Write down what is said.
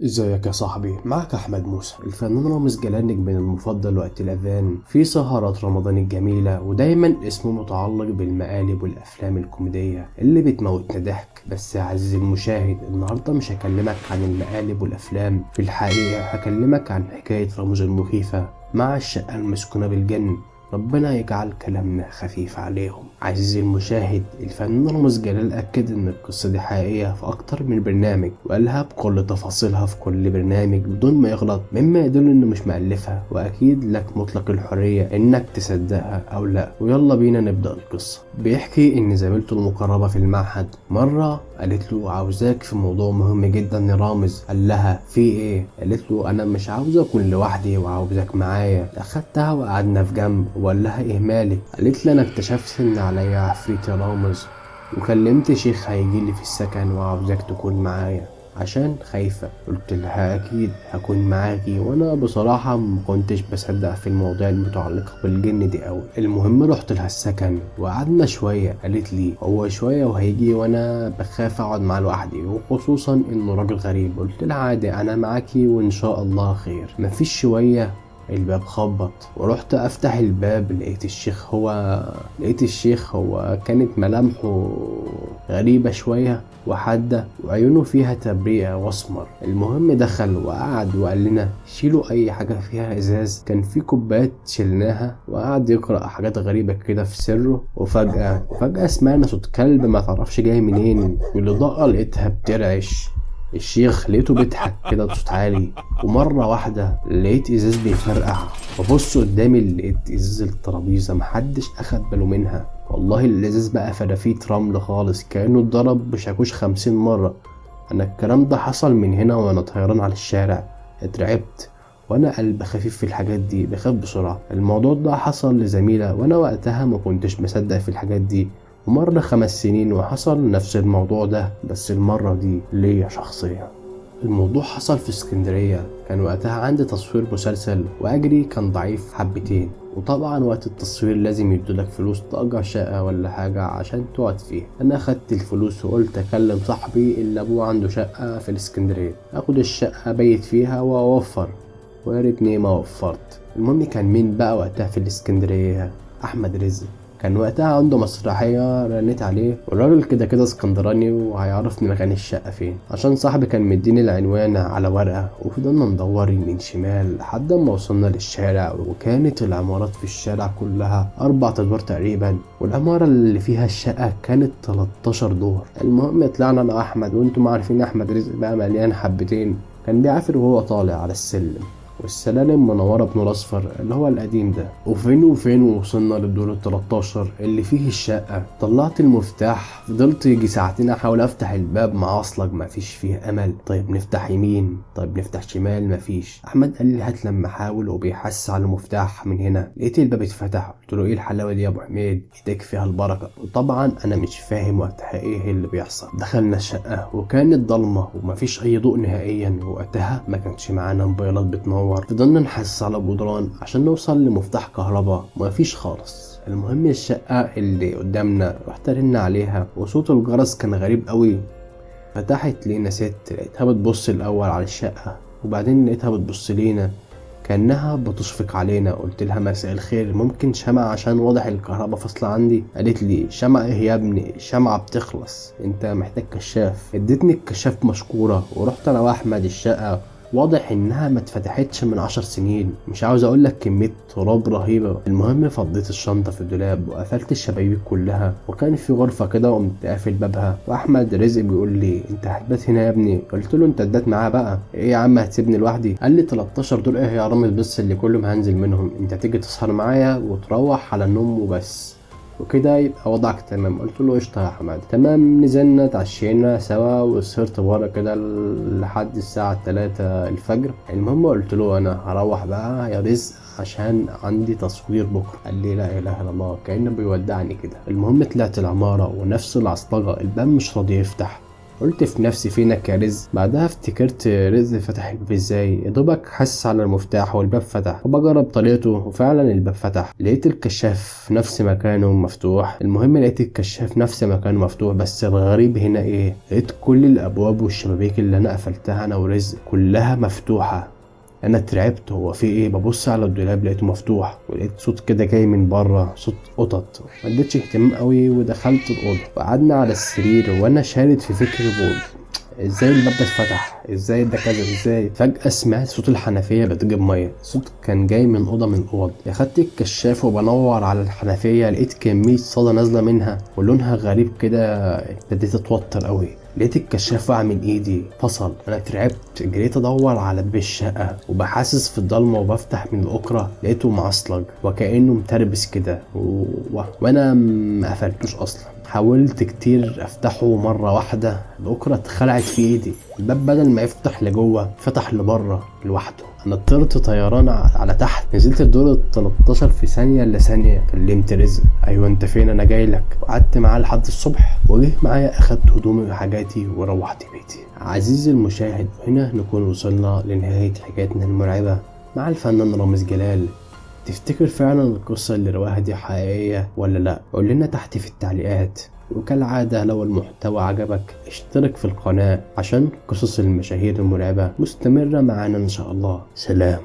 ازيك يا صاحبي؟ معك احمد موسى الفنان رامز جلال، نجمنا المفضل وقت الاذان في سهرات رمضان الجميله، ودايما اسمه متعلق بالمقالب والافلام الكوميديه اللي بتموتنا ضحك. بس يا عزيزي المشاهد، النهارده مش هكلمك عن المقالب والافلام، في الحقيقه هكلمك عن حكايه رامز المخيفه مع الشقه المسكونه بالجن. ربنا يجعل كلامنا خفيف عليهم. عزيزي المشاهد، الفنان رامز جلال أكد إن القصة دي حقيقية في أكتر من برنامج، وقالها بكل تفاصيلها في كل برنامج بدون ما يغلط، مما يدل إنه مش مألفها، وأكيد لك مطلق الحرية إنك تصدقها أو لأ. ويلا بينا نبدأ القصة. بيحكي إن زميلته المقربة في المعهد مرة قالت له عاوزاك في موضوع مهم جدا يا رامز. قال لها في ايه؟ قالت له انا مش عاوزة اكون لوحدي وعاوزك معايا. اخدتها وقعدنا في جنب وقال لها ايه مالك؟ قالت لي انا اكتشفت ان عليا عفريت يا رامز، وكلمت شيخ هيجيلي في السكن وعاوزك تكون معايا عشان خايفة. قلت لها أكيد هكون معاكي، وأنا بصراحة مكنتش بصدق في المواضيع المتعلقة بالجن دي أوي. المهم رحت لها السكن وقعدنا شوية. قالت لي هو شوية وهيجي، وأنا بخاف أقعد معاه لوحدي، وخصوصا إنه راجل غريب. قلت لها عادي، أنا معاكي وإن شاء الله خير. مفيش شوية الباب خبط، ورحت افتح الباب لقيت الشيخ هو كانت ملامحه غريبة شوية وحادة، وعيونه فيها تبريئة واسمر. المهم دخل وقعد وقال لنا شيلوا اي حاجة فيها ازاز. كان في كوبايات شلناها، وقعد يقرأ حاجات غريبة كده في سره. وفجأة سمعنا صوت كلب ما تعرفش جاي منين، والإضاءة لقيتها بترعش. الشيخ لقيته بيضحك كده بصوت عالي، ومرة واحدة لقيت ازاز بيفرقع. ببص قدامي لقيت ازاز الترابيزة محدش اخد باله منها. والله الازاز بقى فرافيت رمل خالص، كأنه اتضرب بشاكوش 50 مرة. انا الكلام ده حصل من هنا وانا طيران على الشارع. اترعبت، وانا قلب خفيف في الحاجات دي، بخاف بسرعة. الموضوع ده حصل لزميلة، وانا وقتها ما كنتش مصدق في الحاجات دي. ومر 5 سنين وحصل نفس الموضوع ده، بس المرة دي ليا شخصيا. الموضوع حصل في اسكندرية، كان وقتها عندي تصوير مسلسل وأجري كان ضعيف حبتين، وطبعا وقت التصوير لازم يدولك فلوس تأجر شقة ولا حاجة عشان تقعد فيها. أنا أخدت الفلوس وقلت أكلم صاحبي اللي أبوه عنده شقة في الاسكندرية، أخد الشقة بيت فيها وأوفر. ويا ريتني ما وفرت. المهم كان مين بقى وقتها في الاسكندرية؟ أحمد رزق. كان وقتها عنده مسرحية، رنيت عليه والراجل كده كده اسكندراني وهيعرفني مكان الشقة فين، عشان صاحبي كان مديني العنوان على ورقة. وفضلنا ندور يمين شمال لحد ما وصلنا للشارع، وكانت العمارات في الشارع كلها 4 أدوار تقريبا، والعمارة اللي فيها الشقة كانت 13 دور. المهم طلعنا أنا وأحمد، وانتم عارفين أحمد رزق بقى مليان حبتين، كان بيعافر وهو طالع على السلم، والسلالم منورة بنور أصفر اللي هو القديم ده. وفين وفين ووصلنا للدور ال13 اللي فيه الشقة. طلعت المفتاح، فضلت يجي ساعتين أحاول أفتح الباب معصلج، مفيش فيه أمل. طيب نفتح يمين، طيب نفتح شمال، مفيش. أحمد قال لي هات لما أحاول، وبيحس على المفتاح من هنا. لقيت الباب اتفتح، قلت له إيه الحلاوة دي يا أبو حميد؟ إيديك فيها البركة. وطبعا أنا مش فاهم وقتها إيه اللي بيحصل. دخلنا الشقة وكانت ضلمة ومفيش أي ضوء نهائيا، ووقتها ما كانش معانا موبايلات بتنور. فضلنا نحس على جدران عشان نوصل لمفتاح كهرباء، مفيش خالص. المهم الشقة اللي قدامنا رحت رن عليها، وصوت الجرس كان غريب قوي. فتحت لينا ست، لقيتها بتبص الأول على الشقة وبعدين لقيتها بتبص لينا كأنها بتشفق علينا. قلت لها مساء الخير، ممكن شمعة عشان واضح الكهرباء فاصلة عندي؟ قالت لي شمعة ايه يا ابني؟ الشمعة بتخلص، انت محتاج كشاف. ادتني الكشاف مشكورة، ورحت انا واحمد الشقة. واضح انها ما اتفتحتش من 10 سنين، مش عاوز اقولك كمية تراب رهيبة. المهم فضيت الشنطة في الدولاب وقفلت الشبابيك كلها، وكان في غرفة كده وقمت قافل بابها. واحمد رزق بيقول لي انت هتبات هنا يا ابني؟ قلت له انت تبات معاه بقى، ايه يا عم هتسيبني لوحدي؟ قال لي 13 دول ايه يا رامز بس اللي كل ما هنزل منهم؟ انت تيجي تسهر معايا وتروح على النوم وبس، وكده يبقى وضعك تمام. قلت له قشطة يا حماد. تمام. نزلنا اتعشينا سوا وسهرت بره كده لحد الساعة 3 الفجر. المهم قلت له انا هروح بقى يا رزق عشان عندي تصوير بكرة. قال لي لا اله الا الله، كأنه بيودعني كده. المهم طلعت العمارة ونفس العصلجة، الباب مش راضي يفتح. قلت في نفسي فينك يا رزق. بعدها افتكرت رزق فتح الباب ازاي، يا دوبك حاسس على المفتاح والباب فتح، وبجرب طريقته وفعلا الباب فتح. لقيت الكشاف في نفس مكانه مفتوح. المهم لقيت الكشاف نفس مكانه مفتوح، بس الغريب هنا ايه، لقيت كل الابواب والشبابيك اللي انا قفلتها انا ورزق كلها مفتوحة. انا اترعبت، هو في ايه؟ ببص على الدولاب لقيته مفتوح، ولقيت صوت كده جاي من بره، صوت قطط. ما اديتش اهتمام قوي ودخلت الاوضه وقعدنا على السرير وانا شارد في فكر بول. ازاي الباب ده اتفتح؟ ازاي ده كذا؟ ازاي؟ فجأة سمعت صوت الحنفية بتجيب مية. الصوت كان جاي من أوضة من الأوض. اخدت الكشاف وبنور على الحنفية، لقيت كمية صدى نازلة منها ولونها غريب كده. ابتديت اتوتر قوي. لقيت الكشاف وقع من ايدي، فصل. انا اترعبت، جريت ادور على باب الشقة وبحاسس في الضلمة وبفتح من الأكرة، لقيته معصلج وكأنه متربس كده وانا ما قفلتوش اصلا. حاولت كتير افتحه مرة واحدة الأكرة اتخلعت في ايدي. الباب بدل ما يفتح لجوه فتح لبره لوحده. انا طرت طيران على تحت، نزلت الدور ال 13 في ثانية الا ثانية. كلمت رزق، ايوه انت فين؟ انا جاي لك. وقعدت معاه لحد الصبح، وجه معايا اخدت هدومي وحاجاتي وروحت بيتي. عزيزي المشاهد، هنا نكون وصلنا لنهاية حكايتنا المرعبة مع الفنان رامز جلال. تفتكر فعلا القصة اللي رواها دي حقيقية ولا لا؟ قول لنا تحت في التعليقات. وكالعادة لو المحتوى عجبك اشترك في القناة عشان قصص المشاهير المرعبة مستمرة معانا ان شاء الله. سلام.